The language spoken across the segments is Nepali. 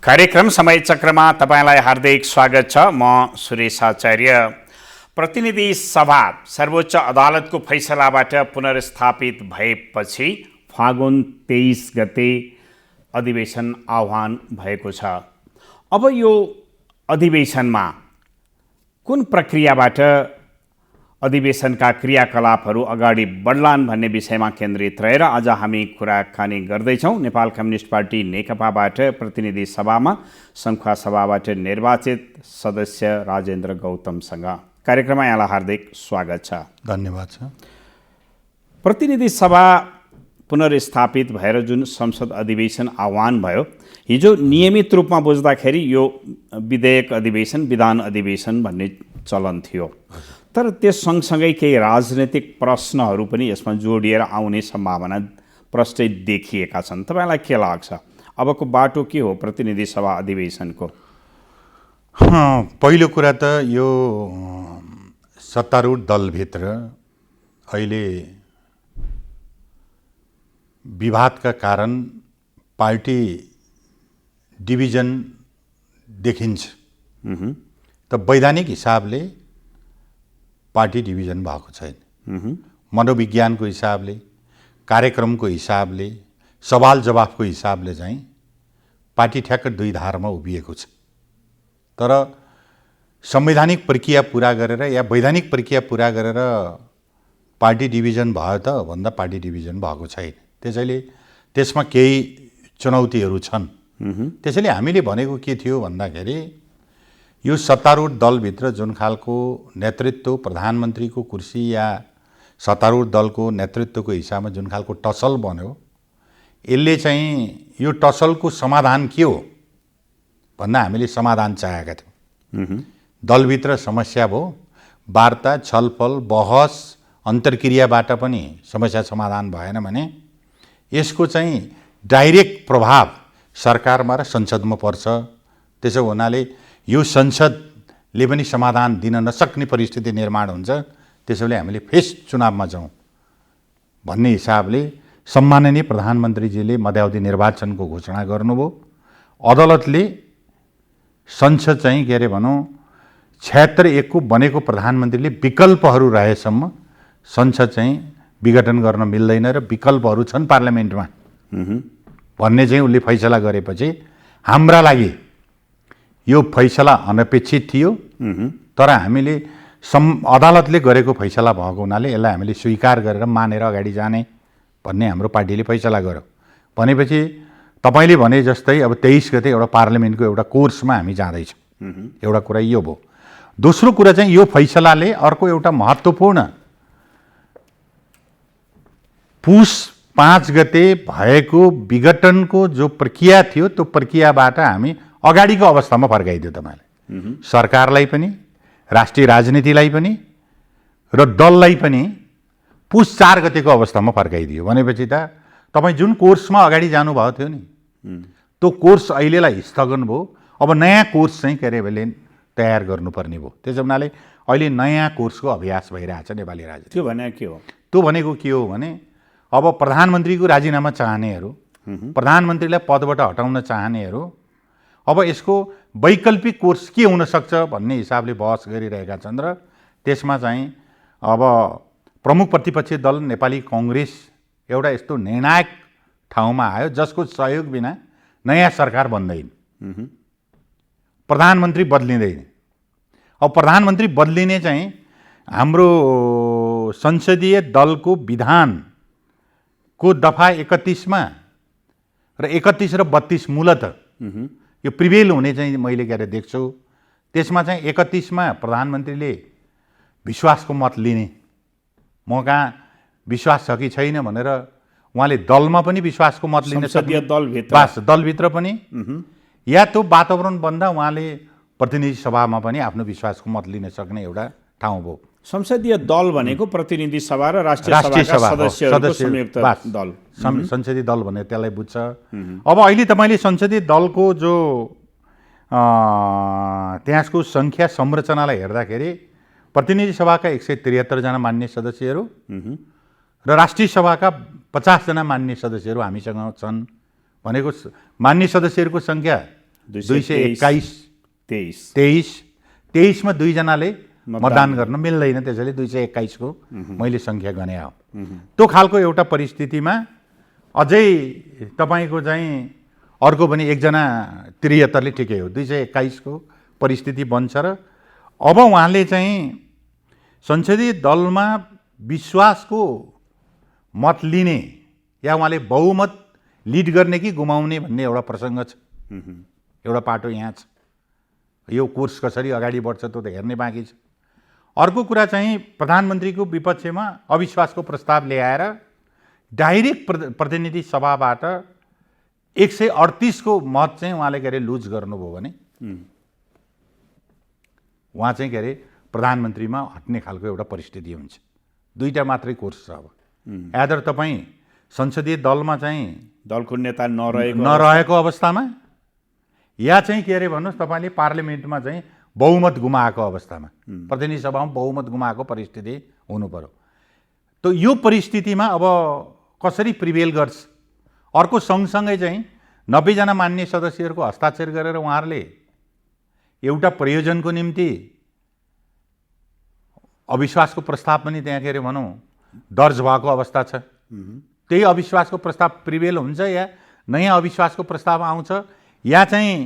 कार्यक्रम समय चक्रमा तपाईलाई हार्दिक स्वागत छ। म सुरेश आचार्य। प्रतिनिधि सभा सर्वोच्च अदालतको फैसलाबाट पुनर्स्थापित भएपछि फागुन 23 गते अधिवेशन आह्वान भएको छ। अब यो अधिवेशनमा कुन प्रक्रियाबाट अधिवेशनका क्रियाकलापहरू अगाडि बढ्लान् भन्ने विषयमा केन्द्रित रहेर आज हामी कुराकानी गर्दैछौँ। नेपाल कम्युनिस्ट पार्टी नेकपाबाट प्रतिनिधि सभामा संखुवा सभाबाट निर्वाचित सदस्य राजेन्द्र गौतमसँग कार्यक्रममा यहाँलाई हार्दिक स्वागत छ। धन्यवाद छ। प्रतिनिधि सभा पुनर्स्थापित भएर जुन संसद अधिवेशन आह्वान भयो, हिजो नियमित रूपमा बुझ्दाखेरि यो विधेयक अधिवेशन, विधान अधिवेशन भन्ने चलन थियो, तर त्यस सँगसँगै केही राजनैतिक प्रश्नहरू पनि यसमा जोडिएर आउने सम्भावना प्रष्टै देखिएका छन्। तपाईँलाई के लाग्छ, अबको बाटो के हो प्रतिनिधि सभा अधिवेशनको? पहिलो कुरा त यो सत्तारूढ दलभित्र अहिले विवादका कारण पार्टी डिभिजन देखिन्छ। त वैधानिक हिसाबले पार्टी डिभिजन भएको छैन। मनोविज्ञानको हिसाबले, कार्यक्रमको हिसाबले, सवाल जवाफको हिसाबले चाहिँ पार्टी ठ्याक्क दुई धारमा उभिएको छ। तर संवैधानिक प्रक्रिया पुरा गरेर या वैधानिक प्रक्रिया पुरा गरेर पार्टी डिभिजन भयो त भन्दा पार्टी डिभिजन भएको छैन। त्यसैले त्यसमा केही चुनौतीहरू छन्। त्यसैले हामीले भनेको के थियो भन्दाखेरि यो सत्तारूढ दलभित्र जुन खालको नेतृत्व, प्रधानमन्त्रीको कुर्सी या सत्तारूढ दलको नेतृत्वको हिसाबमा जुन खालको टसल बन्यो, यसले चाहिँ यो टसलको समाधान के हो भन्दा हामीले समाधान चाहेका थियौँ। दलभित्र समस्या भयो, वार्ता, छलफल, बहस, अन्तर्क्रियाबाट पनि समस्या समाधान भएन भने यसको चाहिँ डाइरेक्ट प्रभाव सरकारमा र संसदमा पर्छ। त्यसो हुनाले यो संसदले पनि समाधान दिन नसक्ने परिस्थिति निर्माण हुन्छ। त्यसैले हामीले फेस चुनावमा जाउँ भन्ने हिसाबले सम्माननीय प्रधानमन्त्रीजीले मध्यावधि निर्वाचनको घोषणा गर्नुभयो। अदालतले संसद चाहिँ के अरे भनौँ 76 को बनेको प्रधानमन्त्रीले विकल्पहरू रहेसम्म संसद चाहिँ विघटन गर्न मिल्दैन र विकल्पहरू छन् पार्लियामेन्टमा भन्ने चाहिँ उसले फैसला गरेपछि हाम्रा लागि यो फैसला अनपेक्षित थियो। तर हामीले अदालतले गरेको फैसला भएको हुनाले यसलाई हामीले स्वीकार गरेर मानेर अगाडि जाने भन्ने हाम्रो पार्टीले फैसला गर्यो। भनेपछि तपाईँले भने जस्तै अब 23 गते एउटा पार्लियामेन्टको एउटा कोर्समा हामी जाँदैछौँ। एउटा कुरा यो भयो। दोस्रो कुरा चाहिँ यो फैसलाले अर्को एउटा महत्त्वपूर्ण पुस 5 गते भएको विघटनको जो प्रक्रिया थियो त्यो प्रक्रियाबाट हामी अगाडिको अवस्थामा फर्काइदियो। तपाईँले सरकारलाई पनि, राष्ट्रिय राजनीतिलाई पनि र दललाई पनि पुस 4 गतेको अवस्थामा फर्काइदियो। भनेपछि त तपाईँ जुन कोर्समा अगाडि जानुभएको थियो नि त्यो कोर्स अहिलेलाई स्थगन भयो। अब नयाँ कोर्स चाहिँ के अरे तयार गर्नुपर्ने भयो। त्यसो हुनाले अहिले नयाँ कोर्सको अभ्यास भइरहेछ नेपाली राजनीति। त्यो भने के हो? त्यो भनेको के हो भने अब प्रधानमन्त्रीको राजीनामा चाहनेहरू, प्रधानमन्त्रीलाई पदबाट हटाउन चाहनेहरू अब यसको वैकल्पिक कोर्स के हुन सक्छ भन्ने हिसाबले बहस गरिरहेका छन्। र त्यसमा चाहिँ अब प्रमुख प्रतिपक्षी दल नेपाली कांग्रेस एउटा यस्तो निर्णायक ठाउँमा आयो जसको सहयोग बिना नयाँ सरकार बन्दैन, प्रधानमन्त्री बदलिँदैन। अब प्रधानमन्त्री बदलिने चाहिँ हाम्रो संसदीय दलको विधानको दफा 31 मा र 31 र 32 मूलतः यो प्रिभेल हुने चाहिँ मैले के अरे देख्छु। त्यसमा चाहिँ 31 मा प्रधानमन्त्रीले विश्वासको मत लिने, म कहाँ विश्वास छ कि छैन भनेर उहाँले दलमा पनि विश्वासको मत लिन संसदीय दलभित्र, बस दलभित्र पनि या त्यो वातावरण बन्दा उहाँले प्रतिनिधि सभामा पनि आफ्नो विश्वासको मत लिन सक्ने एउटा ठाउँ भयो। संसदीय दल भनेको प्रतिनिधि सभा र राष्ट्रिय सभाका सदस्यहरूको संयुक्त दल, संसदीय दल भनेर त्यसलाई बुझ्छ। अब अहिले तपाईँले संसदीय दलको जो त्यसको सङ्ख्या संरचनालाई हेर्दाखेरि प्रतिनिधि सभाका 173 जना मान्य सदस्यहरू र राष्ट्रिय सभाका 50 जना मान्य सदस्यहरू हामीसँग छन्। भनेको मान्य सदस्यहरूको सङ्ख्या 221 23 23मा 2 जनाले मतदान गर्न मिल्दैन, त्यसैले 221 को मैले सङ्ख्या गने हो। त्यो खालको एउटा परिस्थितिमा अझै तपाईँको चाहिँ अर्को पनि एकजना 73ले ठिकै हो, 221 को परिस्थिति बन्छ र अब उहाँले चाहिँ संसदीय दलमा विश्वासको मत लिने या उहाँले बहुमत लिड गर्ने कि गुमाउने भन्ने एउटा प्रसङ्ग छ, एउटा पाटो यहाँ छ। यो कोर्स कसरी अगाडि बढ्छ त्यो त हेर्ने बाँकी छ। अर्को कुरा चाहिँ प्रधानमन्त्रीको विपक्षमा अविश्वासको प्रस्ताव ल्याएर डाइरेक्ट प्रतिनिधि सभाबाट 138 को मत चाहिँ उहाँले के अरे लुज गर्नुभयो भने उहाँ चाहिँ के अरे प्रधानमन्त्रीमा हट्ने खालको एउटा परिस्थिति हुन्छ। दुईटा मात्रै कोर्स छ। अब एदर तपाईँ संसदीय दलमा चाहिँ दलको नेता नरहेको अवस्थामा या चाहिँ के अरे भन्नुहोस् तपाईँले पार्लियामेन्टमा चाहिँ बहुमत गुमाएको अवस्थामा, प्रतिनिधि सभामा बहुमत गुमाएको परिस्थिति हुनु पर्यो। त यो परिस्थितिमा अब कसरी प्रिभेल गर्छ? अर्को सँगसँगै चाहिँ 90 जना मान्य सदस्यहरूको हस्ताक्षर गरेर उहाँहरूले एउटा प्रयोजनको निम्ति अविश्वासको प्रस्ताव पनि त्यहाँ के अरे भनौँ दर्ज भएको अवस्था छ। त्यही अविश्वासको प्रस्ताव प्रिभेल हुन्छ या नयाँ अविश्वासको प्रस्ताव आउँछ या चाहिँ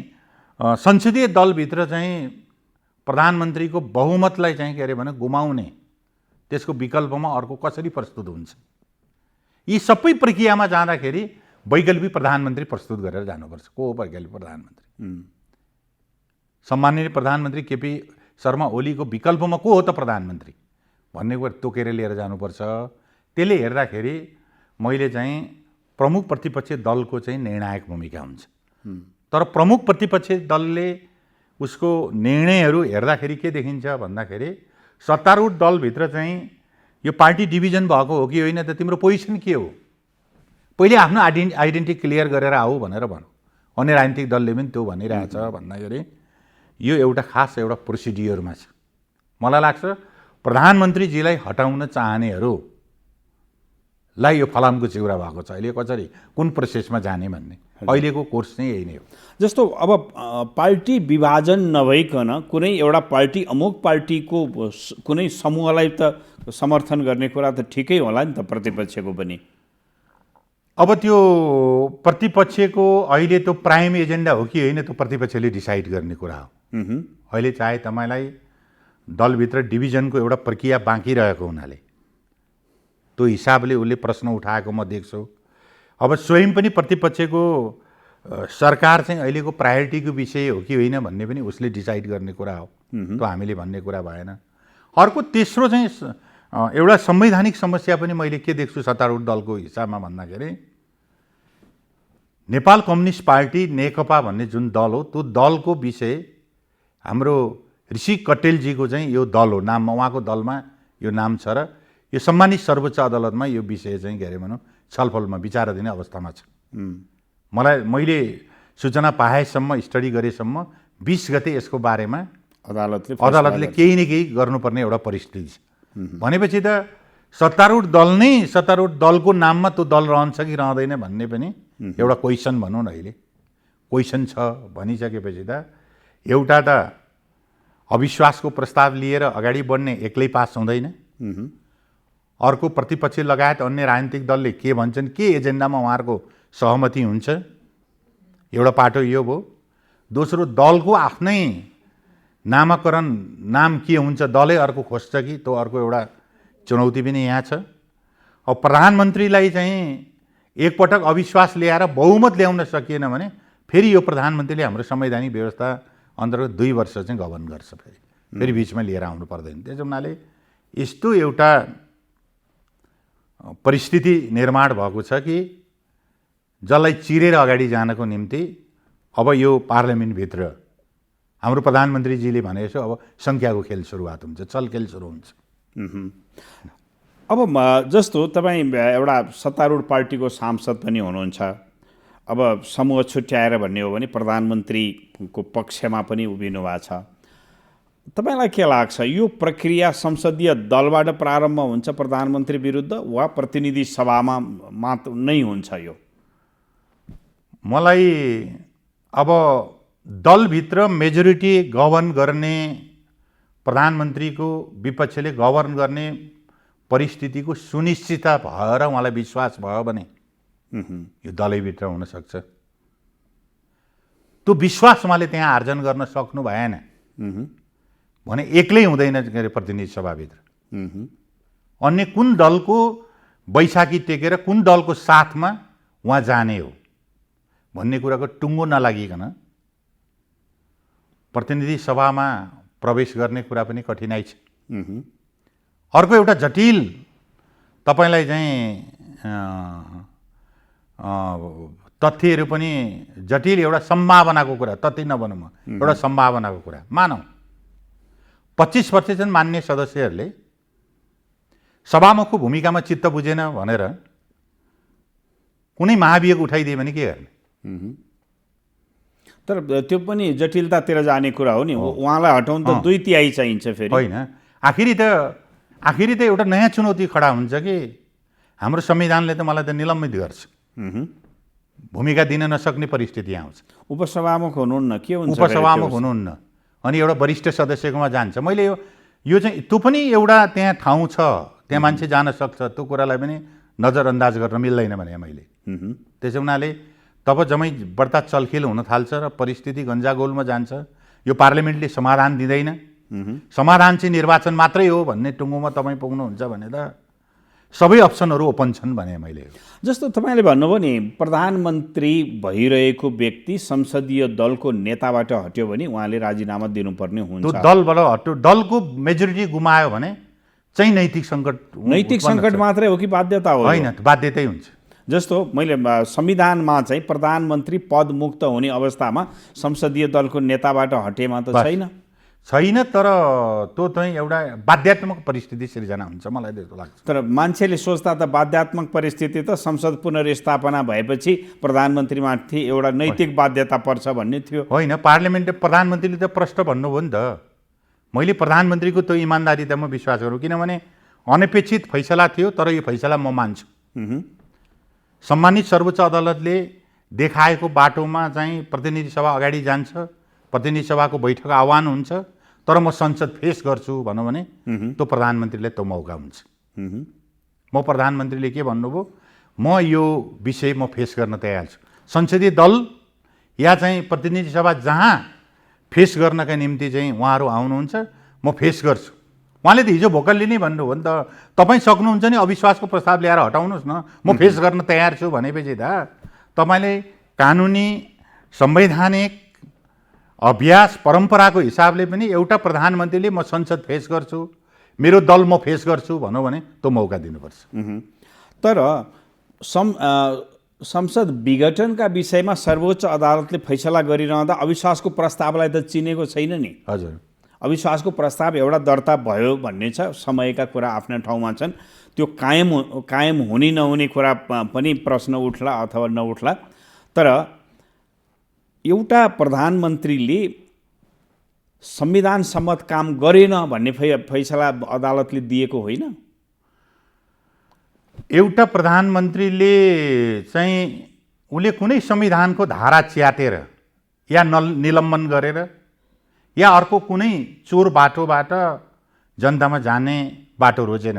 संसदीय दलभित्र चाहिँ प्रधानमन्त्रीको बहुमतलाई चाहिँ के अरे भने गुमाउने त्यसको विकल्पमा अर्को कसरी प्रस्तुत हुन्छ? यी सबै प्रक्रियामा जाँदाखेरि वैकल्पिक प्रधानमन्त्री प्रस्तुत गरेर जानुपर्छ। को हो वैकल्पिक प्रधानमन्त्री? सम्माननीय प्रधानमन्त्री केपी शर्मा ओलीको विकल्पमा को हो त प्रधानमन्त्री भन्ने कुरा तोकेर लिएर जानुपर्छ। त्यसले हेर्दाखेरि मैले चाहिँ प्रमुख प्रतिपक्षी दलको चाहिँ निर्णायक भूमिका हुन्छ। तर प्रमुख प्रतिपक्षी दलले उसको निर्णयहरू हेर्दाखेरि के देखिन्छ भन्दाखेरि सत्तारूढ दलभित्र चाहिँ यो पार्टी डिभिजन भएको हो कि होइन त तिम्रो पोजिसन के हो? पहिले आफ्नो आइडेन्टिटी क्लियर गरेर आऊ भनेर भनौँ। अन्य राजनीतिक दलले पनि त्यो भनिरहेछ भन्दाखेरि यो एउटा खास एउटा प्रोसिडियरमा छ। मलाई लाग्छ प्रधानमन्त्रीजीलाई हटाउन चाहनेहरूलाई यो फलामको चिउरा भएको छ। अहिले कसरी कुन प्रोसेसमा जाने भन्ने अहिलेको कोर्स चाहिँ यही नै हो। जस्तो अब पार्टी विभाजन नभइकन कुनै एउटा पार्टी अमुक पार्टीको कुनै समूहलाई त समर्थन गर्ने कुरा त ठिकै होला नि त प्रतिपक्षको पनि। अब त्यो प्रतिपक्षको अहिले त्यो प्राइम एजेन्डा हो कि होइन त्यो प्रतिपक्षले डिसाइड गर्ने कुरा हो। अहिले चाहे तपाईँलाई दलभित्र डिभिजनको एउटा प्रक्रिया बाँकी रहेको हुनाले त्यो हिसाबले उसले प्रश्न उठाएको म देख्छु। अब स्वयं पनि प्रतिपक्षको सरकार चाहिँ अहिलेको प्रायोरिटीको विषय हो कि होइन भन्ने पनि उसले डिसाइड गर्ने कुरा हो। त्यो हामीले भन्ने कुरा भएन। अर्को तेस्रो चाहिँ एउटा संवैधानिक समस्या पनि मैले के देख्छु सत्तारूढ दलको हिसाबमा भन्दाखेरि नेपाल कम्युनिस्ट पार्टी नेकपा भन्ने जुन दल हो त्यो दलको विषय हाम्रो ऋषि कटेलजीको चाहिँ यो दल हो, नाममा उहाँको दलमा यो नाम छ र यो सम्मानित सर्वोच्च अदालतमा यो विषय चाहिँ के अरे भनौँ छलफलमा विचाराधीन अवस्थामा छ। मैले सूचना पाएसम्म स्टडी गरेसम्म 20 गते यसको बारेमा अदालतले केही न केही गर्नुपर्ने एउटा परिस्थिति छ। भनेपछि त सत्तारूढ दलको नाममा त्यो दल रहन्छ कि रहँदैन भन्ने पनि एउटा क्वेसन भनौँ न। अहिले क्वेसन छ भनिसकेपछि त एउटा त अविश्वासको प्रस्ताव लिएर अगाडि बढ्ने एक्लै पास हुँदैन। अर्को प्रतिपक्ष लगायत अन्य राजनीतिक दलले के भन्छन्, के एजेन्डामा उहाँहरूको सहमति हुन्छ, एउटा पाटो यो भयो। दोस्रो दलको आफ्नै नामाकरण नाम के हुन्छ, दलै अर्को खोज्छ कि त्यो अर्को एउटा चुनौती पनि यहाँ छ। अब प्रधानमन्त्रीलाई चाहिँ एकपटक अविश्वास ल्याएर बहुमत ल्याउन सकिएन भने फेरि यो प्रधानमन्त्रीले हाम्रो संवैधानिक व्यवस्था अन्तर्गत 2 वर्ष चाहिँ गभर्न गर्छ, फेरि बिचमा लिएर आउनु पर्दैन। त्यसो हुनाले यस्तो एउटा परिस्थिति निर्माण भएको छ कि जसलाई चिरेर अगाडि जानको निम्ति अब यो पार्लियामेन्टभित्र हाम्रो प्रधानमन्त्रीजीले भनेको अब सङ्ख्याको खेल सुरुवात हुन्छ, चलखेल सुरु हुन्छ। अब जस्तो तपाईँ एउटा सत्तारूढ पार्टीको सांसद पनि हुनुहुन्छ। अब समूह छुट्याएर भन्ने हो भने प्रधानमन्त्रीको पक्षमा पनि उभिनु भएको छ। तपाईँलाई के लाग्छ यो प्रक्रिया संसदीय दलबाट प्रारम्भ हुन्छ प्रधानमन्त्री विरुद्ध वा प्रतिनिधि सभामा मात्र नै हुन्छ? यो मलाई अब दलभित्र मेजोरिटी गभर्न गर्ने, प्रधानमन्त्रीको विपक्षले गभर्न गर्ने परिस्थितिको सुनिश्चितता भएर उहाँलाई विश्वास भयो भने यो दलैभित्र हुनसक्छ। त्यो विश्वास उहाँले त्यहाँ आर्जन गर्न सक्नु भएन भने एक्लै हुँदैन के अरे प्रतिनिधि सभाभित्र। अन्य कुन दलको बैशाखी टेकेर कुन दलको साथमा उहाँ जाने हो भन्ने कुराको टुङ्गो नलागिकन प्रतिनिधि सभामा प्रवेश गर्ने कुरा पनि कठिनाइ छ। अर्को एउटा जटिल तपाईलाई चाहिँ तथ्यहरू पनि जटिल एउटा सम्भावनाको कुरा, तथ्य नभनौँ म, एउटा सम्भावनाको कुरा मानौँ 25% मान्य सदस्यहरूले सभामुखको भूमिकामा चित्त बुझेन भनेर कुनै महाभियोग उठाइदिए भने के गर्ने? तर त्यो पनि जटिलतातिर जाने कुरा हो नि। उहाँलाई हटाउन त 2/3 चाहिन्छ फेरि होइन। आखिरी त एउटा नयाँ चुनौती खडा हुन्छ कि हाम्रो संविधानले त मलाई त निलम्बित गर्छ, भूमिका दिन नसक्ने परिस्थिति आउँछ। उपसभामुख हुनुहुन्न, के हुन्छ उपसभामुख हुनुहुन्न अनि एउटा वरिष्ठ सदस्यकोमा जान्छ। मैले यो चाहिँ त्यो पनि एउटा त्यहाँ ठाउँ छ, त्यहाँ मान्छे जान सक्छ, त्यो कुरालाई पनि नजरअन्दाज गर्न मिल्दैन भने मैले। त्यसो हुनाले तब जम्मै बढ्ता चलखेल हुन थाल्छ र परिस्थिति गन्जागोलमा जान्छ। यो पार्लियामेन्टले समाधान दिँदैन, समाधान चाहिँ निर्वाचन मात्रै हो भन्ने टुङ्गोमा तपाईँ पुग्नुहुन्छ भने त सबै अप्सनहरू ओपन छन् भने मैले। जस्तो तपाईँले भन्नुभयो नि, प्रधानमन्त्री भइरहेको व्यक्ति संसदीय दलको नेताबाट हट्यो भने उहाँले राजीनामा दिनुपर्ने हुन्छ। त्यो दलबाट हट्यो, दलको मेजोरिटी गुमायो भने चाहिँ नैतिक सङ्कट। नैतिक सङ्कट मात्रै हो कि बाध्यता हो? होइन, बाध्यतै हुन्छ। जस्तो मैले संविधानमा चाहिँ प्रधानमन्त्री पद मुक्त हुने अवस्थामा संसदीय दलको नेताबाट हटेमा त छैन, तर त्यो चाहिँ एउटा बाध्यात्मक परिस्थिति सिर्जना हुन्छ मलाई त्यस्तो लाग्छ। तर मान्छेले सोच्दा त बाध्यात्मक परिस्थिति त संसद पुनर्स्थापना भएपछि प्रधानमन्त्रीमाथि एउटा नैतिक बाध्यता पर्छ भन्ने थियो। होइन, पार्लियामेन्टले प्रधानमन्त्रीले त प्रश्न भन्नुभयो नि त। मैले प्रधानमन्त्रीको त्यो इमान्दारितामा विश्वास गरौँ, किनभने अनपेक्षित फैसला थियो तर यो फैसला म मान्छु। सम्मानित सर्वोच्च अदालतले देखाएको बाटोमा चाहिँ प्रतिनिधि सभा अगाडि जान्छ, प्रतिनिधि सभाको बैठक आह्वान हुन्छ, तर म संसद फेस गर्छु भनौँ भने त्यो प्रधानमन्त्रीले त्यो मौका हुन्छ। म प्रधानमन्त्रीले के भन्नुभयो, म यो विषय म फेस गर्न तयार छु। संसदीय दल या चाहिँ प्रतिनिधि सभा जहाँ फेस गर्नका निम्ति चाहिँ उहाँहरू आउनुहुन्छ म फेस गर्छु। उहाँले त हिजो भोकलले नै भन्नुभयो नि त, तपाईँ सक्नुहुन्छ नि अविश्वासको प्रस्ताव ल्याएर हटाउनुहोस् न, म फेस गर्न तयार छु भनेपछि त तपाईँले कानुनी संवैधानिक अभ्यास परम्पराको हिसाबले पनि एउटा प्रधानमन्त्रीले म संसद फेस गर्छु, मेरो दल म फेस गर्छु भनौँ भने त्यो मौका दिनुपर्छ। तर संसद विघटनका विषयमा सर्वोच्च अदालतले फैसला गरिरहँदा अविश्वासको प्रस्तावलाई त चिनेको छैन नि। हजुर, अविश्वासको प्रस्ताव एउटा दर्ता भयो भन्ने छ, समयका कुरा आफ्ना ठाउँमा छन्। त्यो कायम हुने नहुने कुरा पनि प्रश्न उठ्ला अथवा नउठ्ला। तर एउटा प्रधानमन्त्रीले संविधान सम्मत काम गरेन भन्ने फैसला अदालतले दिएको होइन। एउटा प्रधानमन्त्रीले चाहिँ उसले कुनै संविधानको धारा च्यातेर या निलम्बन गरेर या अर्को कुनै चोर बाटोबाट जनतामा जाने बाटो रोजेन।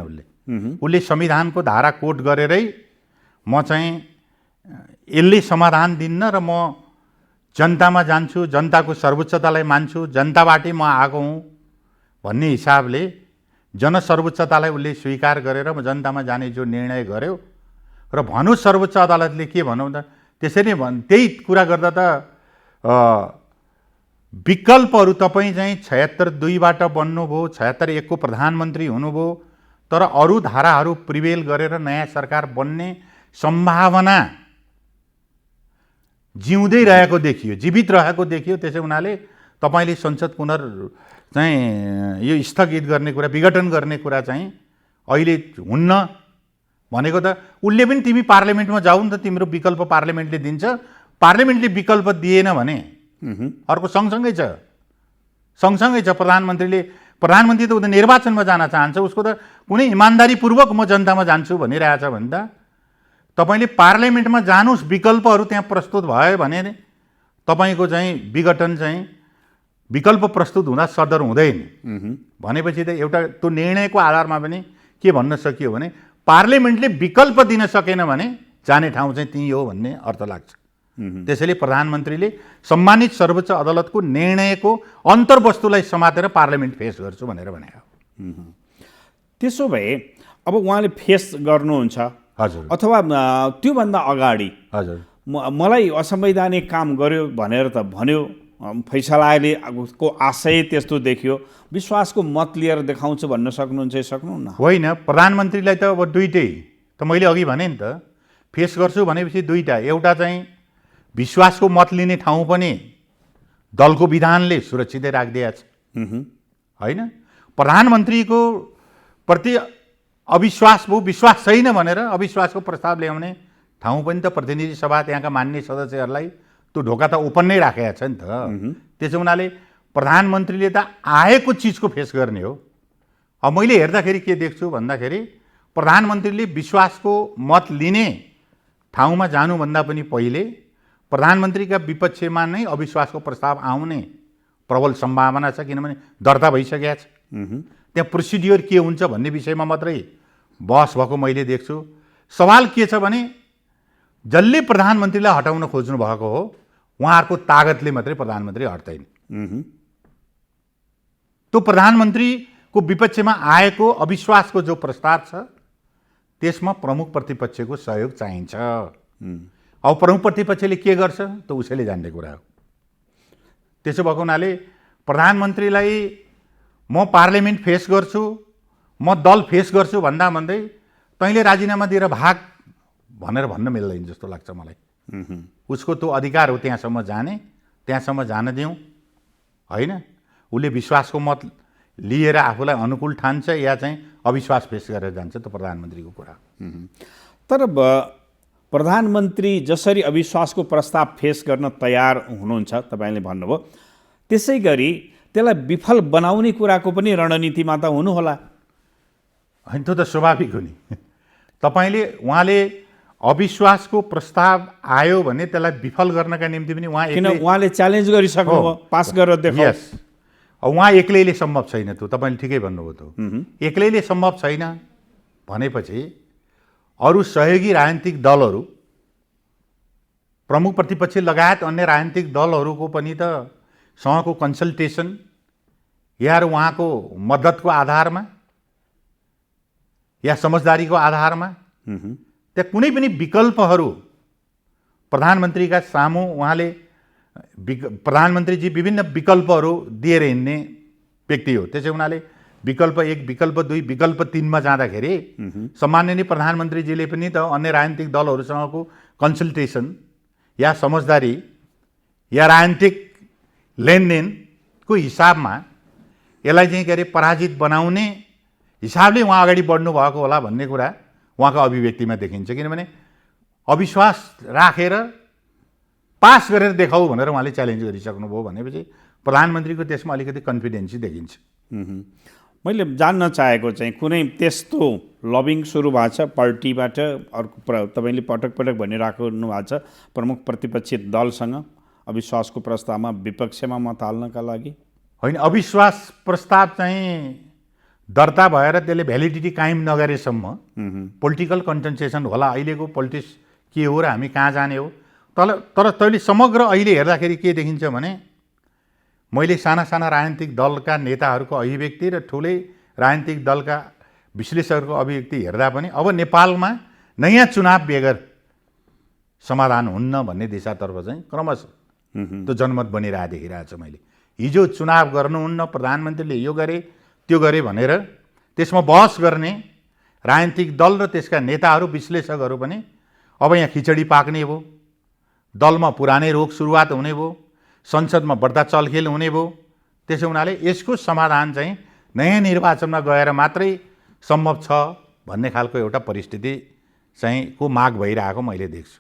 उसले संविधानको धारा कोट गरेरै म चाहिँ यसले समाधान दिन्न र म जनतामा जान्छु, जनताको सर्वोच्चतालाई मान्छु, जनताबाटै म आएको हुँ भन्ने हिसाबले जनसर्वोच्चतालाई उसले स्वीकार गरेर म जनतामा जाने जो निर्णय गर्यो र भनौँ सर्वोच्च अदालतले के भनौँ त त्यसरी त्यही कुरा गर्दा त विकल्पहरू तपाईँ चाहिँ 76(2)बाट बन्नुभयो, 76(1) को प्रधानमन्त्री हुनुभयो, तर अरू धाराहरू प्रिभेल गरेर नयाँ सरकार बन्ने सम्भावना जिउँदै रहेको देखियो, जीवित रहेको देखियो। त्यसै हुनाले तपाईँले संसद चाहिँ यो स्थगित गर्ने कुरा, विघटन गर्ने कुरा चाहिँ अहिले हुन्न भनेको त उसले पनि तिमी पार्लियामेन्टमा जाऊ नि त, तिम्रो विकल्प पार्लियामेन्टले दिन्छ, पार्लियामेन्टले विकल्प दिएन भने अर्को सँगसँगै छ प्रधानमन्त्री त उता निर्वाचनमा जान चाहन्छ, उसको त कुनै इमान्दारीपूर्वक म जनतामा जान्छु भनिरहेछ भने त तपाईँले पार्लियामेन्टमा जानुस्, विकल्पहरू त्यहाँ प्रस्तुत भयो भने तपाईँको चाहिँ विघटन चाहिँ विकल्प प्रस्तुत हुँदा सदर हुँदैन भनेपछि त एउटा त्यो निर्णयको आधारमा पनि के भन्न सकियो भने पार्लियामेन्टले विकल्प दिन सकेन भने जाने ठाउँ चाहिँ त्यही हो भन्ने अर्थ लाग्छ। त्यसैले प्रधानमन्त्रीले सम्मानित सर्वोच्च अदालतको निर्णयको अन्तर्वस्तुलाई समातेर पार्लियामेन्ट फेस गर्छु भनेर भने हो। त्यसो भए अब उहाँले फेस गर्नुहुन्छ हजुर अथवा त्योभन्दा अगाडि हजुर मलाई असंवैधानिक काम गर्यो भनेर त भन्यो, फैसलाले को आशय त्यस्तो देखियो, विश्वासको मत लिएर देखाउँछु भन्न सक्नुहुन्छ सक्नुहुन्न? होइन, प्रधानमन्त्रीलाई त अब दुइटै त मैले अघि भने नि त फेस गर्छु भनेपछि दुईटा, एउटा चाहिँ विश्वासको मत लिने ठाउँ पनि दलको विधानले सुरक्षितै राखिदिएको छ होइन। प्रधानमन्त्रीको प्रति अविश्वास भयो, विश्वास छैन भनेर अविश्वासको प्रस्ताव ल्याउने ठाउँ पनि त प्रतिनिधि सभा त्यहाँका मान्य सदस्यहरूलाई त्यो ढोका त ओपन नै राखेको छ नि त। त्यसो हुनाले प्रधानमन्त्रीले त आएको चिजको फेस गर्ने हो। अब मैले हेर्दाखेरि के देख्छु भन्दाखेरि प्रधानमन्त्रीले विश्वासको मत लिने ठाउँमा जानुभन्दा पनि पहिले प्रधानमन्त्रीका विपक्षमा नै अविश्वासको प्रस्ताव आउने प्रबल सम्भावना छ, किनभने दर्ता भइसकेको छ। त्यहाँ प्रोसिड्युर के हुन्छ भन्ने विषयमा मात्रै बहस भएको मैले देख्छु। सवाल के छ भने जसले प्रधानमन्त्रीलाई हटाउन खोज्नु भएको हो उहाँहरूको तागतले मात्रै प्रधानमन्त्री हट्दैन। त्यो प्रधानमन्त्रीको विपक्षमा आएको अविश्वासको जो प्रस्ताव छ त्यसमा प्रमुख प्रतिपक्षको सहयोग चाहिन्छ। अब प्रमुख प्रतिपक्षले के गर्छ त उसैले जान्ने कुरा हो। त्यसो भएको हुनाले प्रधानमन्त्रीलाई म पार्लियामेन्ट फेस गर्छु, म दल फेस गर्छु भन्दा भन्दै तैँले राजीनामा दिएर भाग भनेर भन्न मिल्दैन जस्तो लाग्छ मलाई। उसको त्यो अधिकार हो त्यहाँसम्म जाने, त्यहाँसम्म जान दिउँ होइन। उसले विश्वासको मत लिएर आफूलाई अनुकूल ठान्छ या चाहिँ अविश्वास फेस गरेर जान्छ, त्यो प्रधानमन्त्रीको कुरा। तर प्रधानमन्त्री जसरी अविश्वासको प्रस्ताव फेस गर्न तयार हुनुहुन्छ तपाईँले भन्नुभयो, त्यसै गरी त्यसलाई विफल बनाउने कुराको पनि रणनीतिमा त हुनुहोला। होइन, त्यो त स्वाभाविक हो नि। तपाईँले उहाँले अविश्वासको प्रस्ताव आयो भने त्यसलाई विफल गर्नका निम्ति पनि उहाँले च्यालेन्ज गरिसक्नुभयो, पास गरेर देखाउँ। यस, उहाँ एक्लैले सम्भव छैन। त्यो तपाईँले ठिकै भन्नुभयो। त्यो एक्लैले सम्भव छैन भनेपछि अरू सहयोगी राजनीतिक दलहरू, प्रमुख प्रतिपक्ष लगायत अन्य राजनीतिक दलहरूको पनि त सँगको कन्सल्टेसन या उहाँको मद्दतको आधारमा या समझदारीको आधारमा त्यहाँ कुनै पनि विकल्पहरू प्रधानमन्त्रीका सामु उहाँले प्रधानमन्त्रीजी विभिन्न विकल्पहरू दिएर हिँड्ने व्यक्ति हो। त्यसै हुनाले विकल्प 1, विकल्प 2, विकल्प 3मा जाँदाखेरि सम्माननीय प्रधानमन्त्रीजीले पनि त अन्य राजनीतिक दलहरूसँगको कन्सल्टेसन या समझदारी या राजनीतिक लेनदेनको हिसाबमा यसलाई चाहिँ के अरे पराजित बनाउने हिसाबले उहाँ अगाडि बढ्नु भएको होला भन्ने कुरा उहाँको अभिव्यक्तिमा देखिन्छ। किनभने अविश्वास राखेर पास गरेर देखाऊ भनेर उहाँले च्यालेन्ज गरिसक्नुभयो भनेपछि प्रधानमन्त्रीको त्यसमा अलिकति कन्फिडेन्स देखिन्छ। मैले जान्न चाहेको चाहिँ कुनै त्यस्तो लबिङ सुरु भएको छ पार्टीबाट, अर्को तपाईँले पटक पटक भनिराख्नु भएको छ प्रमुख प्रतिपक्षी दलसँग अविश्वासको प्रस्तावमा विपक्षमा मत हाल्नका लागि? होइन, अविश्वास प्रस्ताव चाहिँ दर्ता भएर त्यसले भ्यालिडिटी कायम नगरेसम्म पोलिटिकल कन्टेन्सेसन होला। अहिलेको पोलिटिक्स के हो र हामी कहाँ जाने हो। तर तैँले समग्र अहिले हेर्दाखेरि के देखिन्छ भने मैले साना साना राजनीतिक दलका नेताहरूको अभिव्यक्ति र ठुलै राजनीतिक दलका विश्लेषकहरूको अभिव्यक्ति हेर्दा पनि अब नेपालमा नयाँ चुनाव बेगर समाधान हुन्न भन्ने दिशातर्फ चाहिँ क्रमशः त्यो जनमत बनिरहेको देखिरहेको छ मैले। हिजो चुनाव गर्नुहुन्न, प्रधानमन्त्रीले यो गरे त्यो गरे भनेर त्यसमा बहस गर्ने राजनीतिक दल र त्यसका नेताहरू विश्लेषकहरू पनि अब यहाँ खिचडी पाक्ने भयो, दलमा पुरानै रोग सुरुवात हुने भयो, संसदमा बढ्ता चलखेल हुने भयो। त्यसो हुनाले यसको समाधान चाहिँ नयाँ निर्वाचनमा गएर मात्रै सम्भव छ भन्ने खालको एउटा परिस्थिति चाहिँ को माग भइरहेको मैले देख्छु।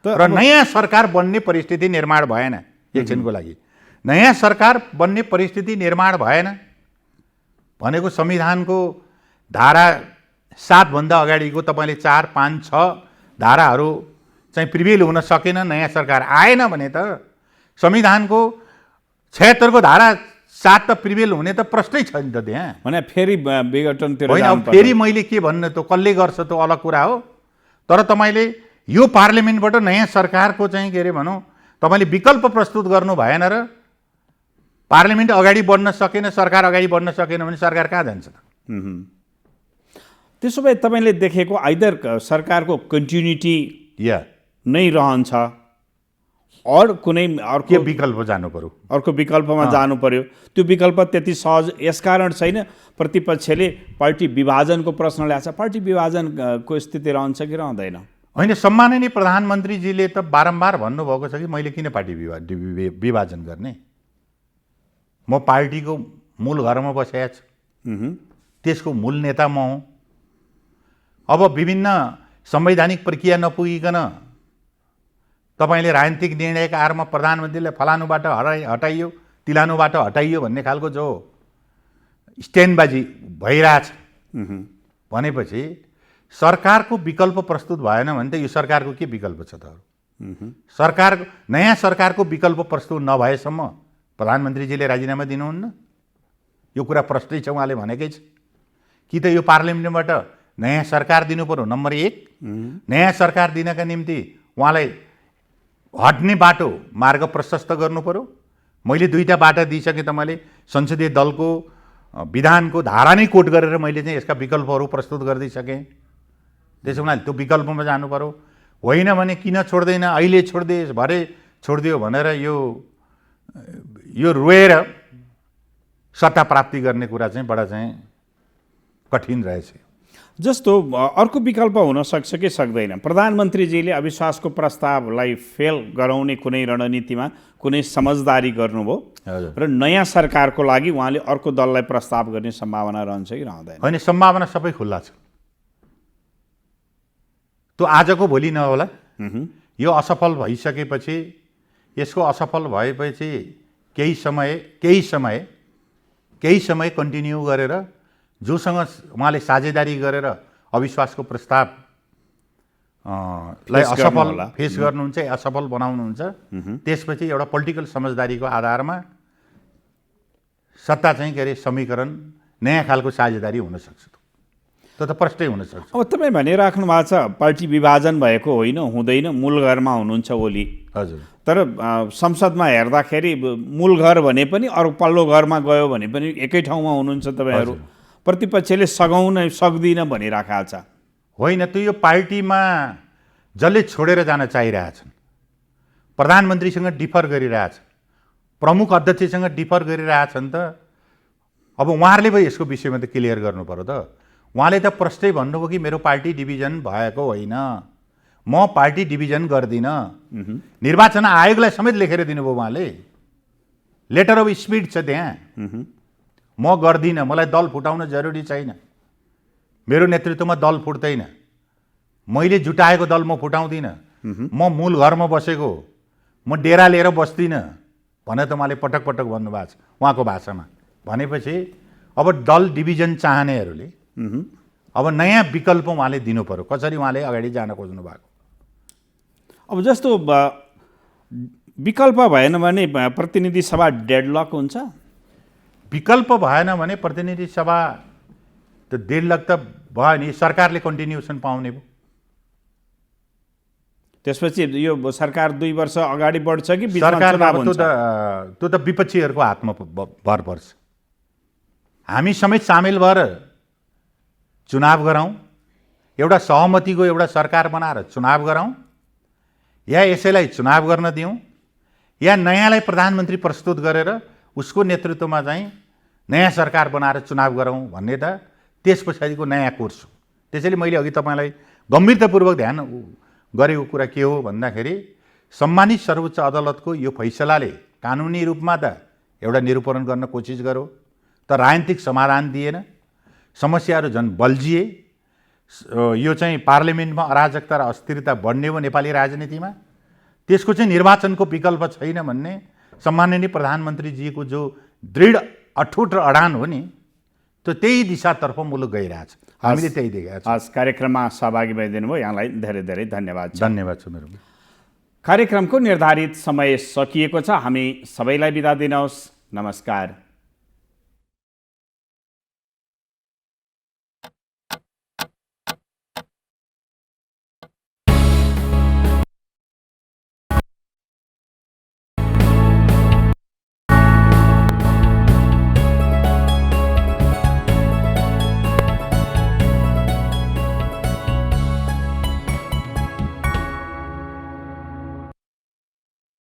र नयाँ सरकार बन्ने परिस्थिति निर्माण भएन। एकछिनको लागि नयाँ सरकार बन्ने परिस्थिति निर्माण भएन भनेको संविधानको धारा 7 भन्दा अगाडिको तपाईँले 4, 5, 6 धाराहरू चाहिँ प्रिभेल हुन सकेन, नयाँ सरकार आएन भने त संविधानको 76 को धारा 7 त प्रिभेल हुने त प्रश्नै छ नि त त्यहाँ। भने फेरि विघटनतिर होइन, अब फेरि मैले के भन्नु त कसले गर्छ त अलग कुरा हो। तर तपाईँले यो पार्लियामेन्टबाट नयाँ सरकारको चाहिँ के अरे भनौँ तपाईँले विकल्प प्रस्तुत गर्नु भएन र पार्लियामेन्ट अगाडि बढ्न सकेन, सरकार अगाडि बढ्न सकेन भने सरकार कहाँ जान्छ त? त्यसो भए तपाईँले देखेको आइदर सरकारको कन्टिन्युटी या नै रहन्छ और कुनै के विकल्प जानु पर्यो, अर्को विकल्पमा जानु पर्यो। त्यो विकल्प त्यति सहज यसकारण छैन प्रतिपक्षले पार्टी विभाजनको प्रश्न ल्याएको छ। पार्टी विभाजनको स्थिति रहन्छ कि रहँदैन? होइन, सम्माननीय प्रधानमन्त्रीजीले त बारम्बार भन्नुभएको छ कि मैले किन पार्टी विभाजन गर्ने, म पार्टीको मूल घरमा बसेको छु, त्यसको मूल नेता म हुँ। अब विभिन्न संवैधानिक प्रक्रिया नपुगिकन तपाईँले राजनीतिक निर्णयका आधारमा प्रधानमन्त्रीले फलानुबाट हटाइयो तिलानुबाट हटाइयो भन्ने खालको जो स्ट्यान्डबाजी भइरहेछ भनेपछि सरकारको विकल्प प्रस्तुत भएन भने त यो सरकारको के विकल्प छ त? नयाँ सरकारको विकल्प प्रस्तुत नभएसम्म प्रधानमन्त्रीजीले राजीनामा दिनुहुन्न? यो कुरा प्रष्टै छ, उहाँले भनेकै छ। कि त यो पार्लियामेन्टबाट नयाँ सरकार दिनु पर्यो, नम्बर 1। नयाँ सरकार दिनका निम्ति उहाँलाई हट्ने बाटो मार्ग प्रशस्त गर्नु पर्यो। मैले 2टा बाटो दिइसकेँ तपाईँले संसदीय दलको विधानको धारा नै कोट गरेर मैले चाहिँ यसका विकल्पहरू प्रस्तुत गरिदिइसकेँ। त्यसो हुनाले त्यो विकल्पमा जानु पर्यो। होइन भने किन छोड्दैन, अहिले छोडिदिए भरे छोडिदियो भनेर यो रोएर सत्ता प्राप्ति गर्ने कुरा चाहिँ बडा चाहिँ कठिन रहेछ। जस्तो अर्को विकल्प हुन सक्छ कि सक्दैन? प्रधानमन्त्रीजीले अविश्वासको प्रस्तावलाई फेल गराउने कुनै रणनीतिमा कुनै समझदारी गर्नुभयो र नयाँ सरकारको लागि उहाँले अर्को दललाई प्रस्ताव गर्ने सम्भावना रहन्छ कि रहँदैन? होइन, सम्भावना सबै खुल्ला छ। त्यो आजको भोलि नहोला। यो असफल भइसकेपछि, यसको असफल भएपछि केही समय कन्टिन्यू गरेर जोसँग उहाँले साझेदारी गरेर अविश्वासको प्रस्ताव लाई असफल फेस गर्नुहुन्छ, असफल बनाउनुहुन्छ, त्यसपछि एउटा पोलिटिकल समझदारीको आधारमा सत्ता चाहिँ के अरे समीकरण नयाँ खालको साझेदारी हुनसक्छ। त्यो त प्रष्टै हुनसक्छ। अब तपाईँ भनिराख्नु भएको छ पार्टी विभाजन भएको होइन, हुँदैन, मूल घरमा हुनुहुन्छ ओली। हजुर। तर संसदमा हेर्दाखेरि मूल घर भने पनि अरू पल्लो घरमा गयो भने पनि एकै ठाउँमा हुनुहुन्छ तपाईँहरू। प्रतिपक्षले सघाउन सक्दिनँ भनिराखेको छ। होइन, त्यो यो पार्टीमा जसले छोडेर जान चाहिरहेछन्, प्रधानमन्त्रीसँग डिफर गरिरहेछन्, प्रमुख अध्यक्षसँग डिफर गरिरहेछन् त अब उहाँहरूले पो यसको विषयमा त क्लियर गर्नु पर्यो त। उहाँले त प्रष्टै भन्नुभयो कि मेरो पार्टी डिभिजन भएको होइन, म पार्टी डिभिजन गर्दिनँ। निर्वाचन आयोगलाई समेत लेखेर दिनुभयो उहाँले, लेटर अफ स्पिड छ त्यहाँ। म गर्दिनँ, मलाई दल फुटाउन जरुरी छैन, मेरो नेतृत्वमा दल फुट्दैन, मैले जुटाएको दल म फुटाउँदिनँ, म मूल घरमा बसेको, म डेरा लिएर बस्दिनँ भनेर त उहाँले पटक पटक भन्नुभएको छ उहाँको भाषामा। भनेपछि अब दल डिभिजन चाहनेहरूले अब नयाँ विकल्प उहाँले दिनु पर्यो, कसरी उहाँले अगाडि जान खोज्नु भएको। अब जस्तो विकल्प भएन भने प्रतिनिधि सभा डेडलक हुन्छ? विकल्प भएन भने प्रतिनिधि सभा त डेडलक त भयो नि, सरकारले कन्टिन्युसन पाउने भयो। त्यसपछि यो सरकार 2 वर्ष अगाडि बढ्छ कि बिचमा सरकारमा चुनाव हुन्छ? त्यो त विपक्षीहरूको हातमा भर पर्छ। हामी समेत सामेल भएर चुनाव गराउँ, एउटा सहमतिको एउटा सरकार बनाएर चुनाव गराउँ, या यसैलाई चुनाव गर्न दिउँ, या नयाँलाई प्रधानमन्त्री प्रस्तुत गरेर उसको नेतृत्वमा चाहिँ नयाँ सरकार बनाएर चुनाव गराउँ भन्ने त त्यस पछाडिको नयाँ कोर्स हो। त्यसैले मैले अघि तपाईँलाई गम्भीरतापूर्वक ध्यान गरेको कुरा के हो भन्दाखेरि सम्मानित सर्वोच्च अदालतको यो फैसलाले कानुनी रूपमा त एउटा निरूपण गर्न कोसिस गर्यो, तर राजनीतिक समाधान दिएन, समस्याहरू झन् बल्झिए। यो चाहिँ पार्लियामेन्टमा अराजकता र अस्थिरता बढ्ने हो नेपाली राजनीतिमा। त्यसको चाहिँ निर्वाचनको विकल्प छैन भन्ने सम्माननीय प्रधानमन्त्रीजीको जो दृढ अठुट र अडान हो नि, त्यो त्यही दिशातर्फ मुलुक गइरहेछ। हामीले त्यही देखेका छौँ। आज कार्यक्रममा सहभागी भइदिनु भयो, यहाँलाई धेरै धेरै धन्यवाद। धन्यवाद छ मेरो। धन्यवाद छ। कार्यक्रमको निर्धारित समय सकिएको छ। हामी सबैलाई बिदा दिनुहोस्। नमस्कार।